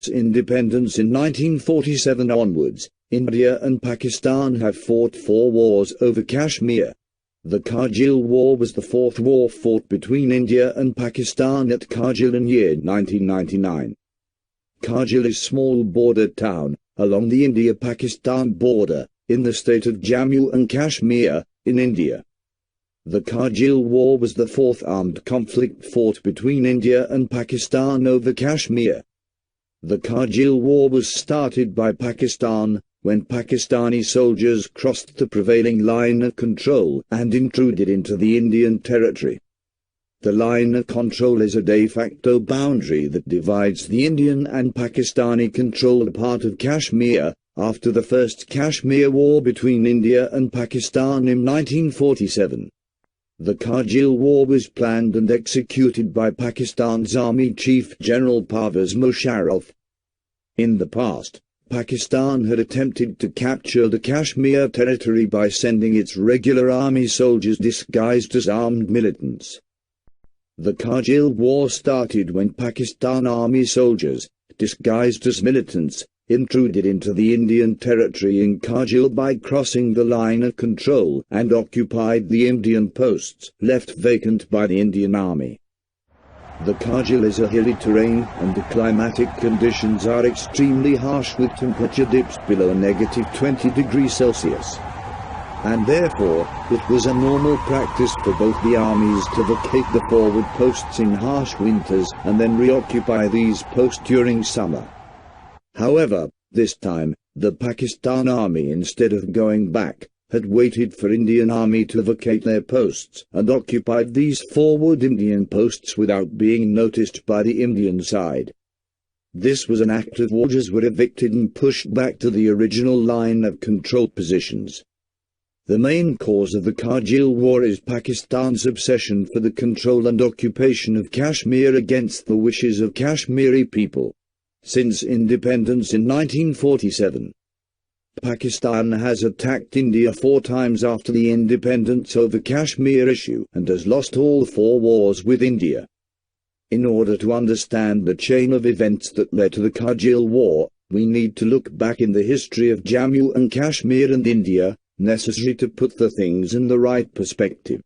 Independence in 1947 onwards, India and Pakistan have fought 4 wars over Kashmir. The Kargil War was the 4th war fought between India and Pakistan at Kargil in year 1999. Kargil is a small border town, along the India-Pakistan border, in the state of Jammu and Kashmir, in India. The Kargil War was the 4th armed conflict fought between India and Pakistan over Kashmir. The Kargil War was started by Pakistan, when Pakistani soldiers crossed the prevailing line of control and intruded into the Indian territory. The line of control is a de facto boundary that divides the Indian and Pakistani controlled part of Kashmir, after the First Kashmir War between India and Pakistan in 1947. The Kargil War was planned and executed by Pakistan's Army Chief General Pervez Musharraf. In the past, Pakistan had attempted to capture the Kashmir territory by sending its regular army soldiers disguised as armed militants. The Kargil War started when Pakistan army soldiers, disguised as militants, intruded into the Indian territory in Kargil by crossing the line of control and occupied the Indian posts left vacant by the Indian Army. The Kargil is a hilly terrain and the climatic conditions are extremely harsh with temperature dips below -20 degrees Celsius. And therefore, it was a normal practice for both the armies to vacate the forward posts in harsh winters and then reoccupy these posts during summer. However, this time, the Pakistan army, instead of going back, had waited for Indian army to vacate their posts and occupied these forward Indian posts without being noticed by the Indian side. This was an act of war. Soldiers were evicted and pushed back to the original line of control positions. The main cause of the Kargil War is Pakistan's obsession for the control and occupation of Kashmir against the wishes of Kashmiri people. Since independence in 1947, Pakistan has attacked India 4 times after the independence over Kashmir issue and has lost all 4 wars with India. In order to understand the chain of events that led to the Kargil War, we need to look back in the history of Jammu and Kashmir and India, necessary to put the things in the right perspective.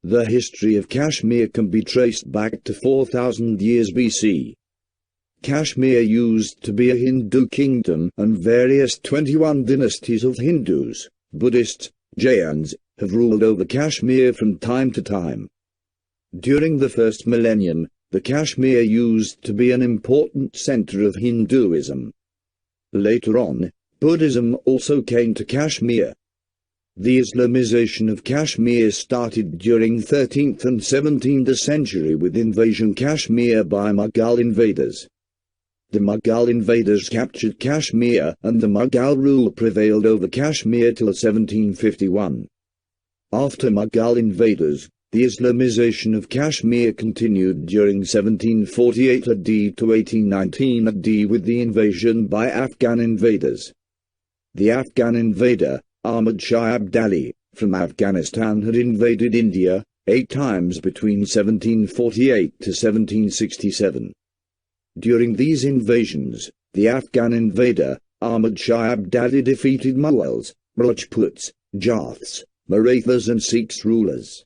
The history of Kashmir can be traced back to 4,000 years BC. Kashmir used to be a Hindu kingdom and various 21 dynasties of Hindus, Buddhists, Jains, have ruled over Kashmir from time to time. During the first millennium, the Kashmir used to be an important center of Hinduism. Later on, Buddhism also came to Kashmir. The Islamization of Kashmir started during 13th and 17th century with invasion Kashmir by Mughal invaders. The Mughal invaders captured Kashmir and the Mughal rule prevailed over Kashmir till 1751. After Mughal invaders, the Islamization of Kashmir continued during 1748 AD to 1819 AD with the invasion by Afghan invaders. The Afghan invader, Ahmad Shah Abdali, from Afghanistan had invaded India 8 times between 1748 to 1767. During these invasions, the Afghan invader, Ahmad Shah Abdali defeated Mughals, Rajputs, Jaths, Marathas and Sikhs rulers.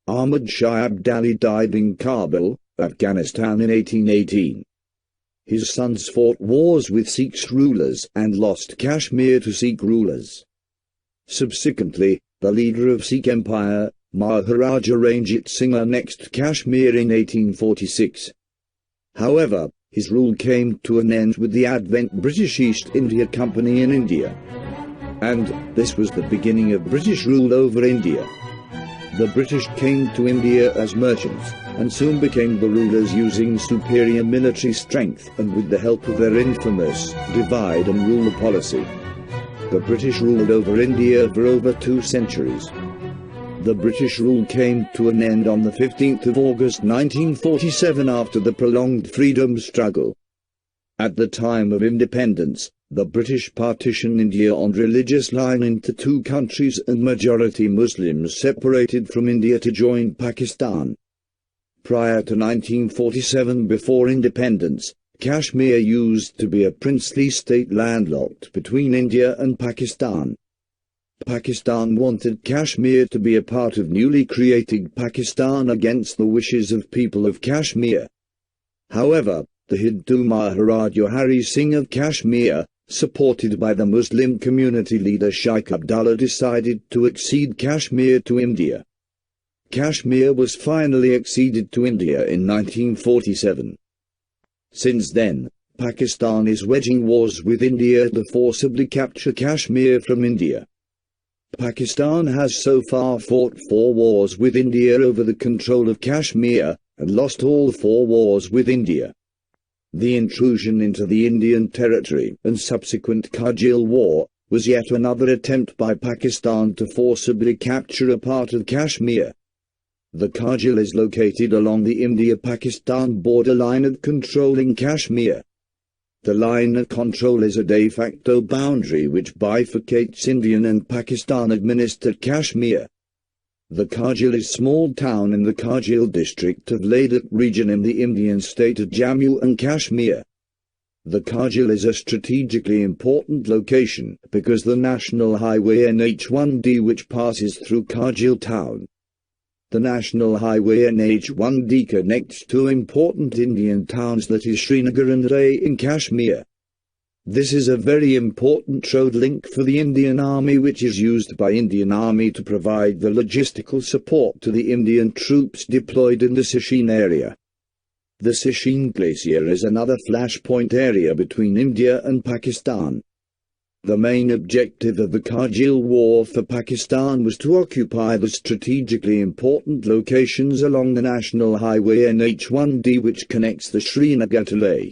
Ahmad Shah Abdali died in Kabul, Afghanistan in 1818. His sons fought wars with Sikhs rulers and lost Kashmir to Sikh rulers. Subsequently, the leader of Sikh Empire, Maharaja Ranjit Singh annexed Kashmir in 1846. However, his rule came to an end with the advent British East India Company in India. And this was the beginning of British rule over India. The British came to India as merchants, and soon became the rulers using superior military strength and with the help of their infamous divide and rule policy. The British ruled over India for over 2 centuries. The British rule came to an end on the 15th of August 1947 after the prolonged freedom struggle. At the time of independence, the British partitioned India on religious line into 2 countries and majority Muslims separated from India to join Pakistan. Prior to 1947, before independence, Kashmir used to be a princely state landlocked between India and Pakistan. Pakistan wanted Kashmir to be a part of newly created Pakistan against the wishes of people of Kashmir. However, the Hindu Maharaja Hari Singh of Kashmir, supported by the Muslim community leader Sheikh Abdullah, decided to accede Kashmir to India. Kashmir was finally acceded to India in 1947. Since then, Pakistan is waging wars with India to forcibly capture Kashmir from India. Pakistan has so far fought 4 wars with India over the control of Kashmir, and lost all 4 wars with India. The intrusion into the Indian territory and subsequent Kargil War was yet another attempt by Pakistan to forcibly capture a part of Kashmir. The Kargil is located along the India-Pakistan borderline of controlling Kashmir. The line of control is a de facto boundary which bifurcates Indian and Pakistan-administered Kashmir. The Kargil is a small town in the Kargil district of Ladakh region in the Indian state of Jammu and Kashmir. The Kargil is a strategically important location because the national highway NH1D which passes through Kargil town. The national highway NH1D connects 2 important Indian towns, that is Srinagar and Leh in Kashmir. This is a very important road link for the Indian Army, which is used by Indian Army to provide the logistical support to the Indian troops deployed in the Sishin area. The Sishin Glacier is another flashpoint area between India and Pakistan. The main objective of the Kargil War for Pakistan was to occupy the strategically important locations along the national highway NH1D which connects the Srinagar to Leh.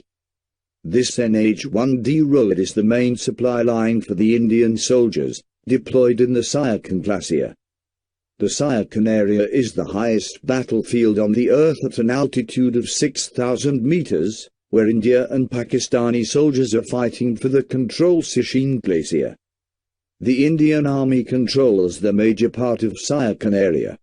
This NH1D road is the main supply line for the Indian soldiers deployed in the Siachen Glacier. The Siachen area is the highest battlefield on the earth at an altitude of 6,000 meters, where India and Pakistani soldiers are fighting for the control Sishin Glacier. The Indian Army controls the major part of Siachen area.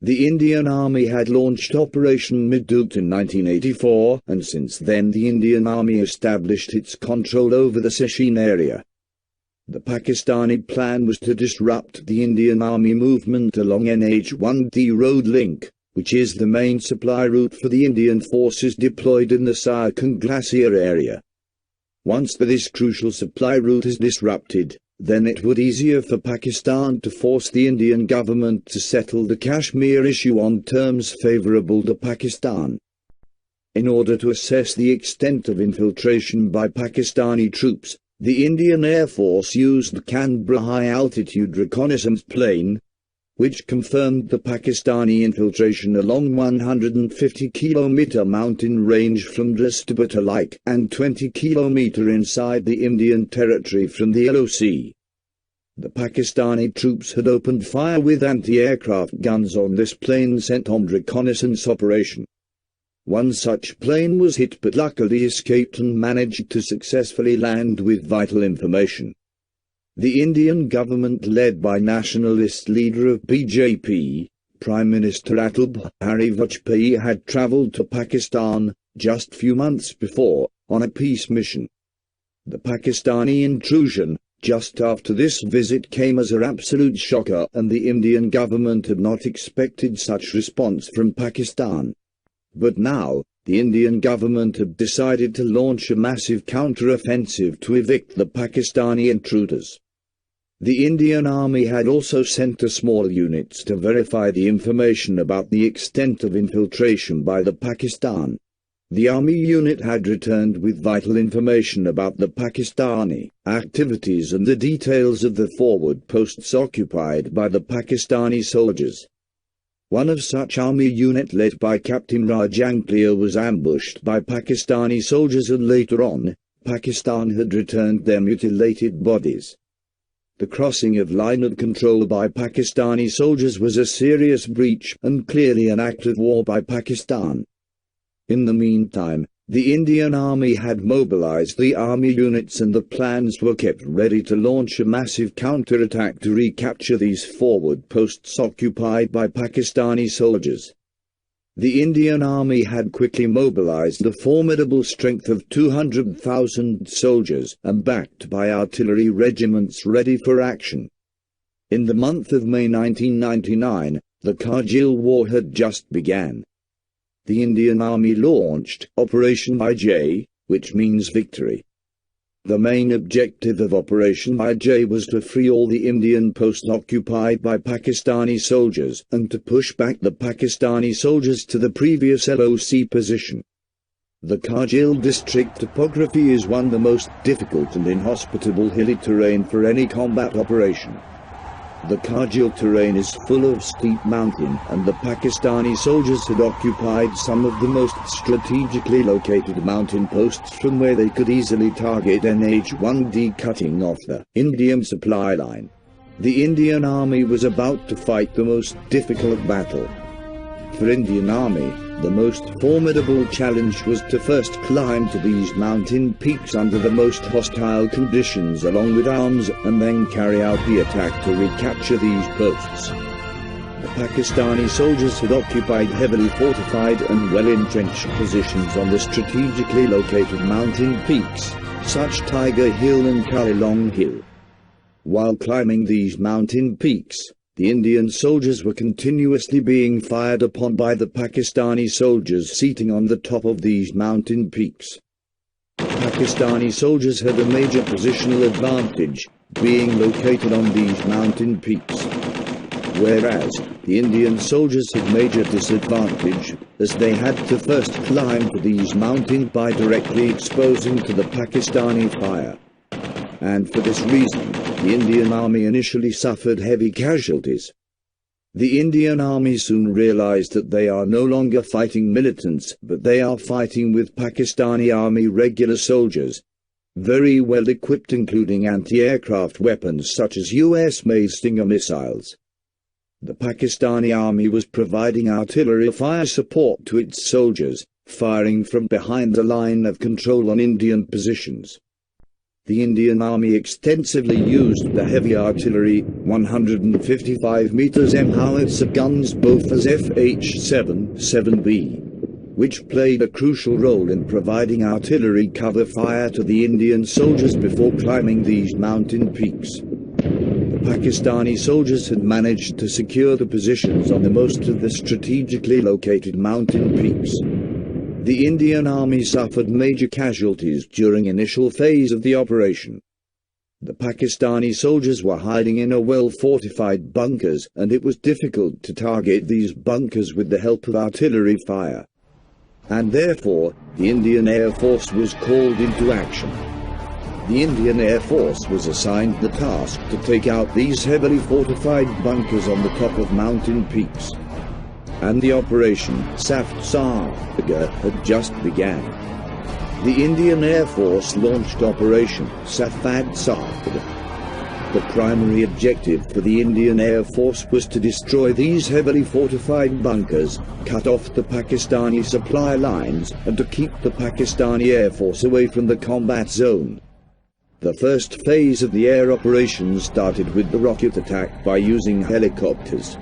The Indian Army had launched Operation Vijay in 1984, and since then the Indian Army established its control over the Sishin area. The Pakistani plan was to disrupt the Indian Army movement along NH1D road link, which is the main supply route for the Indian forces deployed in the Siachen Glacier area. Once this crucial supply route is disrupted, then it would be easier for Pakistan to force the Indian government to settle the Kashmir issue on terms favorable to Pakistan. In order to assess the extent of infiltration by Pakistani troops, the Indian Air Force used the Canberra high-altitude reconnaissance plane, which confirmed the Pakistani infiltration along 150-kilometer mountain range from Dresdner to Like and 20-kilometer inside the Indian territory from the LOC. The Pakistani troops had opened fire with anti-aircraft guns on this plane sent on reconnaissance operation. One such plane was hit but luckily escaped and managed to successfully land with vital information. The Indian government, led by nationalist leader of BJP, Prime Minister Atal Bihari Vajpayee, had travelled to Pakistan just few months before on a peace mission. The Pakistani intrusion just after this visit came as an absolute shocker, and the Indian government had not expected such response from Pakistan. But now, the Indian government had decided to launch a massive counter-offensive to evict the Pakistani intruders. The Indian Army had also sent a small units to verify the information about the extent of infiltration by the Pakistan. The Army unit had returned with vital information about the Pakistani activities and the details of the forward posts occupied by the Pakistani soldiers. One of such Army unit led by Captain Rajanglia was ambushed by Pakistani soldiers, and later on, Pakistan had returned their mutilated bodies. The crossing of line of control by Pakistani soldiers was a serious breach and clearly an act of war by Pakistan. In the meantime, the Indian Army had mobilized the Army units and the plans were kept ready to launch a massive counterattack to recapture these forward posts occupied by Pakistani soldiers. The Indian Army had quickly mobilized a formidable strength of 200,000 soldiers and backed by artillery regiments ready for action. In the month of May 1999, the Kargil War had just begun. The Indian Army launched Operation Vijay, which means victory. The main objective of Operation Vijay was to free all the Indian posts occupied by Pakistani soldiers and to push back the Pakistani soldiers to the previous LOC position. The Kargil district topography is one of the most difficult and inhospitable hilly terrain for any combat operation. The Kargil terrain is full of steep mountain, and the Pakistani soldiers had occupied some of the most strategically located mountain posts from where they could easily target NH-1D cutting off the Indian supply line. The Indian Army was about to fight the most difficult battle. For Indian Army, the most formidable challenge was to first climb to these mountain peaks under the most hostile conditions along with arms and then carry out the attack to recapture these posts. The Pakistani soldiers had occupied heavily fortified and well-entrenched positions on the strategically located mountain peaks, such Tiger Hill and Kargil Hill. While climbing these mountain peaks, the Indian soldiers were continuously being fired upon by the Pakistani soldiers seating on the top of these mountain peaks. The Pakistani soldiers had a major positional advantage, being located on these mountain peaks, whereas the Indian soldiers had major disadvantage, as they had to first climb to these mountains by directly exposing to the Pakistani fire. And for this reason, the Indian Army initially suffered heavy casualties. The Indian Army soon realized that they are no longer fighting militants, but they are fighting with Pakistani Army regular soldiers, very well equipped including anti-aircraft weapons such as US-made Stinger missiles. The Pakistani Army was providing artillery fire support to its soldiers, firing from behind the line of control on Indian positions. The Indian Army extensively used the heavy artillery 155 meters M howitzer guns both as FH-7B, which played a crucial role in providing artillery cover fire to the Indian soldiers before climbing these mountain peaks. The Pakistani soldiers had managed to secure the positions on the most of the strategically located mountain peaks. The Indian Army suffered major casualties during initial phase of the operation. The Pakistani soldiers were hiding in a well-fortified bunkers, and it was difficult to target these bunkers with the help of artillery fire. And therefore, the Indian Air Force was called into action. The Indian Air Force was assigned the task to take out these heavily fortified bunkers on the top of mountain peaks. And the Operation Saga had just begun. The Indian Air Force launched Operation Saga. The primary objective for the Indian Air Force was to destroy these heavily fortified bunkers, cut off the Pakistani supply lines, and to keep the Pakistani Air Force away from the combat zone. The first phase of the air operation started with the rocket attack by using helicopters.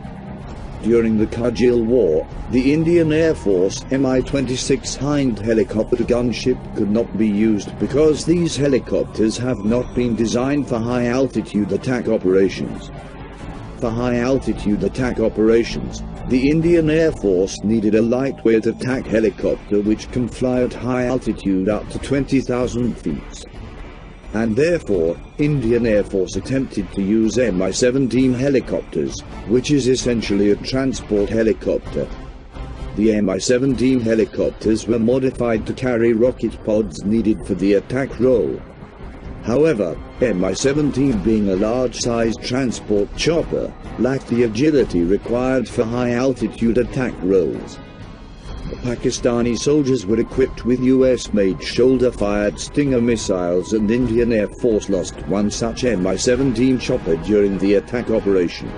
During the Kargil War, the Indian Air Force Mi-26 Hind helicopter gunship could not be used because these helicopters have not been designed for high-altitude attack operations. For high-altitude attack operations, the Indian Air Force needed a lightweight attack helicopter which can fly at high altitude up to 20,000 feet. And therefore, Indian Air Force attempted to use Mi-17 helicopters, which is essentially a transport helicopter. The Mi-17 helicopters were modified to carry rocket pods needed for the attack role. However, Mi-17 being a large-sized transport chopper, lacked the agility required for high-altitude attack roles. The Pakistani soldiers were equipped with US-made shoulder-fired Stinger missiles, and Indian Air Force lost one such Mi-17 chopper during the attack operation.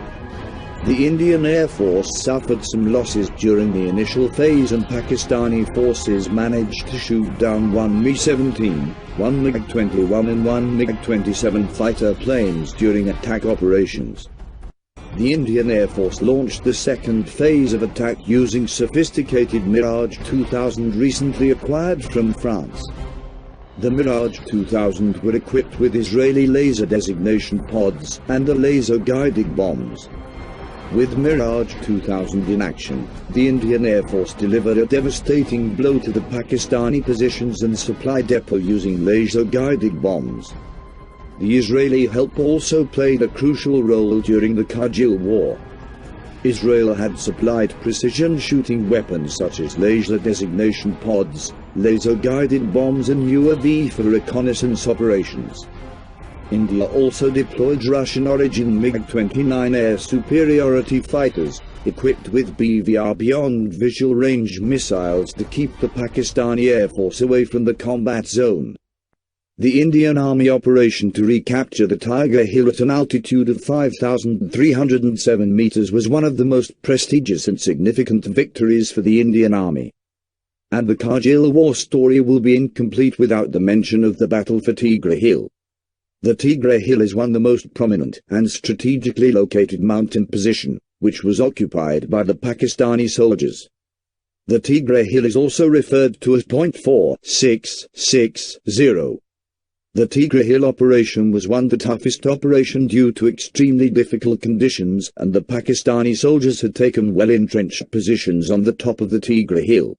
The Indian Air Force suffered some losses during the initial phase, and Pakistani forces managed to shoot down one Mi-17, one MiG-21 and one MiG-27 fighter planes during attack operations. the Indian Air Force launched the second phase of attack using sophisticated Mirage 2000 recently acquired from France. The Mirage 2000 were equipped with Israeli laser designation pods and laser-guided bombs. With Mirage 2000 in action, the Indian Air Force delivered a devastating blow to the Pakistani positions and supply depot using laser-guided bombs. The Israeli help also played a crucial role during the Kargil War. Israel had supplied precision shooting weapons such as laser designation pods, laser-guided bombs and UAV for reconnaissance operations. India also deployed Russian-origin MiG-29 air superiority fighters, equipped with BVR beyond visual range missiles to keep the Pakistani Air Force away from the combat zone. The Indian Army operation to recapture the Tiger Hill at an altitude of 5,307 meters was one of the most prestigious and significant victories for the Indian Army. And the Kargil War story will be incomplete without the mention of the battle for Tiger Hill. The Tiger Hill is one of the most prominent and strategically located mountain position, which was occupied by the Pakistani soldiers. The Tiger Hill is also referred to as Point 4660. The Tiger Hill operation was one of the toughest operation due to extremely difficult conditions, and the Pakistani soldiers had taken well-entrenched positions on the top of the Tiger Hill.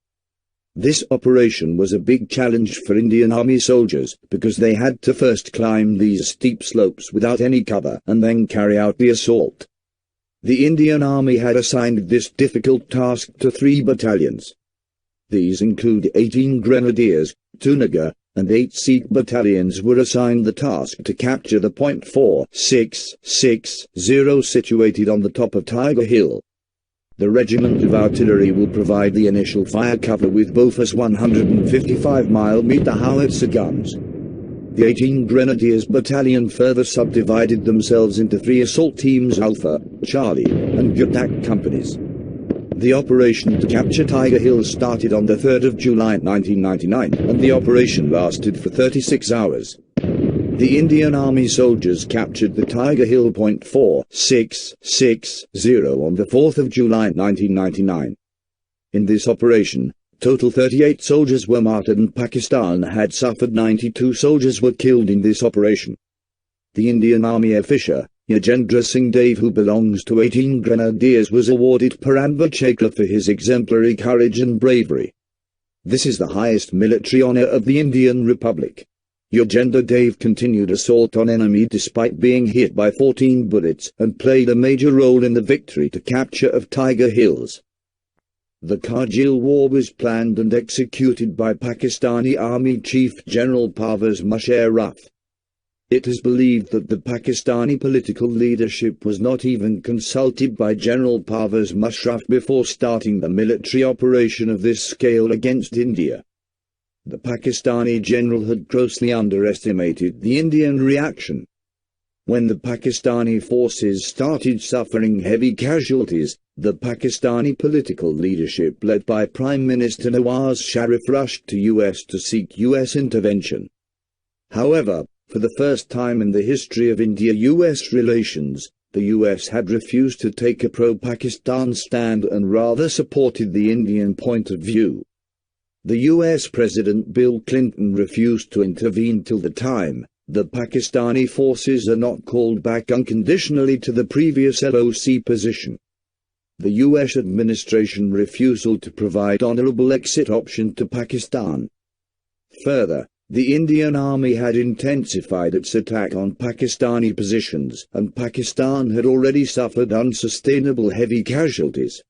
This operation was a big challenge for Indian Army soldiers, because they had to first climb these steep slopes without any cover and then carry out the assault. The Indian Army had assigned this difficult task to 3 battalions. These include 18 Grenadiers, 2 Nagar, and 8 Sikh battalions were assigned the task to capture the Point 4660 situated on the top of Tiger Hill. The regiment of artillery will provide the initial fire cover with Bofors 155mm howitzer guns. The 18 Grenadiers battalion further subdivided themselves into 3 assault teams Alpha, Charlie, and Attack companies. The operation to capture Tiger Hill started on the 3rd of July 1999, and the operation lasted for 36 hours. The Indian Army soldiers captured the Tiger Hill Point 4660 on the 4th of July 1999. In this operation, total 38 soldiers were martyred and Pakistan had suffered 92 soldiers were killed in this operation. The Indian Army officer, Yogendra Singh Yadav, who belongs to 18 Grenadiers, was awarded Param Vir Chakra for his exemplary courage and bravery. This is the highest military honor of the Indian Republic. Yogendra Singh continued assault on enemy despite being hit by 14 bullets and played a major role in the victory to capture of Tiger Hills. The Kargil War was planned and executed by Pakistani Army Chief General Pervez Musharraf. It is believed that the Pakistani political leadership was not even consulted by General Pervez Musharraf before starting the military operation of this scale against India. The Pakistani general had grossly underestimated the Indian reaction. When the Pakistani forces started suffering heavy casualties, the Pakistani political leadership led by Prime Minister Nawaz Sharif rushed to US to seek US intervention. However, for the first time in the history of India-US relations, the US had refused to take a pro-Pakistan stand and rather supported the Indian point of view. The US President Bill Clinton refused to intervene till the time the Pakistani forces are not called back unconditionally to the previous LOC position. The US administration refusal to provide honorable exit option to Pakistan. Further, the Indian Army had intensified its attack on Pakistani positions, and Pakistan had already suffered unsustainable heavy casualties.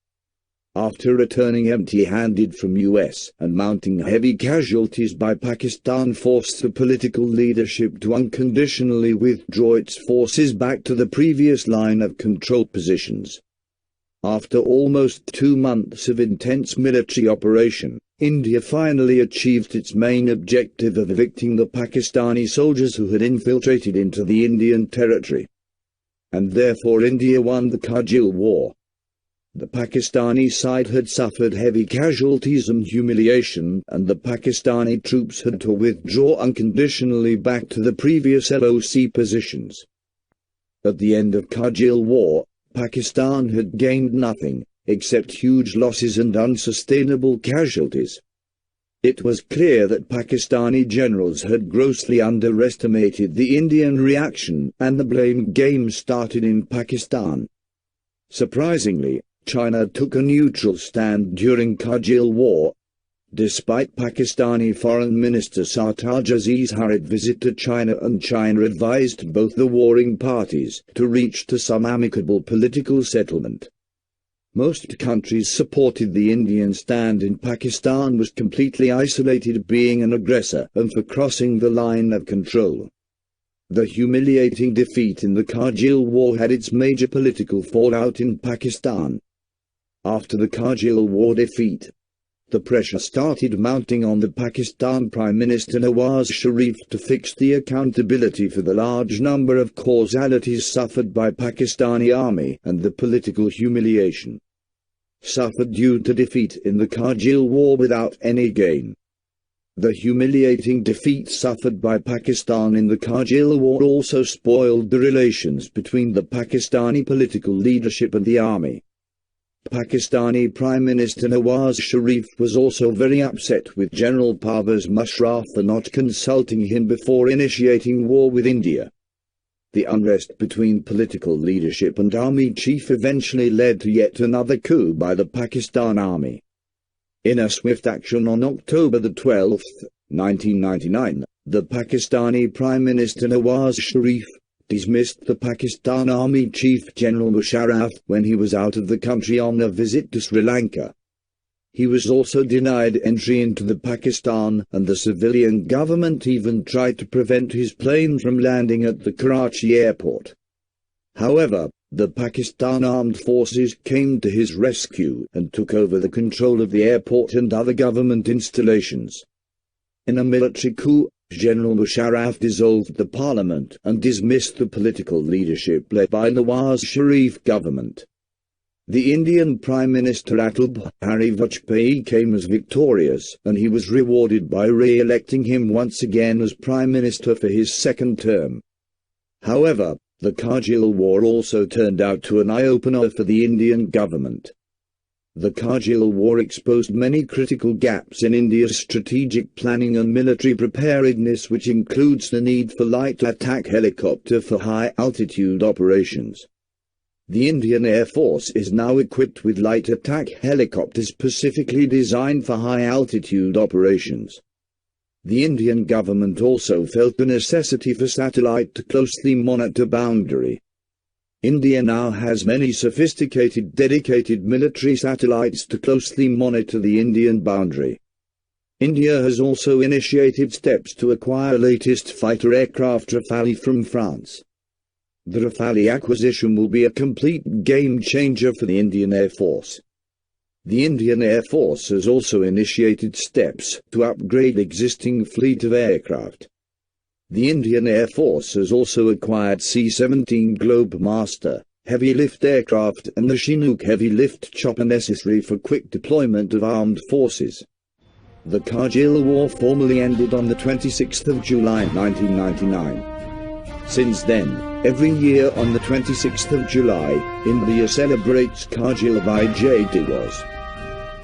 After returning empty-handed from US and mounting heavy casualties by Pakistan forced the political leadership to unconditionally withdraw its forces back to the previous line of control positions. After almost 2 months of intense military operation, India finally achieved its main objective of evicting the Pakistani soldiers who had infiltrated into the Indian territory. And therefore India won the Kargil War. The Pakistani side had suffered heavy casualties and humiliation, and the Pakistani troops had to withdraw unconditionally back to the previous LOC positions. At the end of Kargil War, Pakistan had gained nothing, except huge losses and unsustainable casualties. It was clear that Pakistani generals had grossly underestimated the Indian reaction, and the blame game started in Pakistan. Surprisingly, China took a neutral stand during Kargil War. Despite Pakistani Foreign Minister Sartaj's hurried visit to China, and China advised both the warring parties to reach to some amicable political settlement. Most countries supported the Indian stand, and Pakistan was completely isolated, being an aggressor and for crossing the line of control. The humiliating defeat in the Kargil War had its major political fallout in Pakistan. After the Kargil War defeat, the pressure started mounting on the Pakistan Prime Minister Nawaz Sharif to fix the accountability for the large number of causalities suffered by Pakistani army and the political humiliation suffered due to defeat in the Kargil War without any gain. The humiliating defeat suffered by Pakistan in the Kargil War also spoiled the relations between the Pakistani political leadership and the army. Pakistani Prime Minister Nawaz Sharif was also very upset with General Pervez Musharraf for not consulting him before initiating war with India. The unrest between political leadership and army chief eventually led to yet another coup by the Pakistan army. In a swift action on October 12, 1999, the Pakistani Prime Minister Nawaz Sharif dismissed the Pakistan Army Chief General Musharraf when he was out of the country on a visit to Sri Lanka. He was also denied entry into the Pakistan, and the civilian government even tried to prevent his plane from landing at the Karachi airport. However, the Pakistan Armed Forces came to his rescue and took over the control of the airport and other government installations. In a military coup, General Musharraf dissolved the parliament and dismissed the political leadership led by Nawaz Sharif government. The Indian Prime Minister Atal Bihari Vajpayee came as victorious, and he was rewarded by re-electing him once again as Prime Minister for his second term. However, the Kargil War also turned out to an eye-opener for the Indian government. The Kargil War exposed many critical gaps in India's strategic planning and military preparedness, which includes the need for light attack helicopter for high-altitude operations. The Indian Air Force is now equipped with light attack helicopters specifically designed for high-altitude operations. The Indian government also felt the necessity for satellite to closely monitor boundary. India now has many sophisticated dedicated military satellites to closely monitor the Indian boundary. India has also initiated steps to acquire latest fighter aircraft Rafale from France. The Rafale acquisition will be a complete game-changer for the Indian Air Force. The Indian Air Force has also initiated steps to upgrade existing fleet of aircraft. The Indian Air Force has also acquired C-17 Globemaster heavy-lift aircraft and the Chinook heavy-lift chopper necessary for quick deployment of armed forces. The Kargil War formally ended on the 26th of July 1999. Since then, every year on the 26th of July, India celebrates Kargil Vijay Diwas.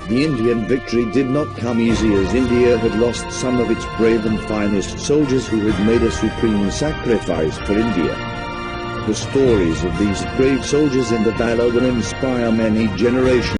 The Indian victory did not come easy, as India had lost some of its brave and finest soldiers who had made a supreme sacrifice for India. The stories of these brave soldiers and the valor will inspire many generations.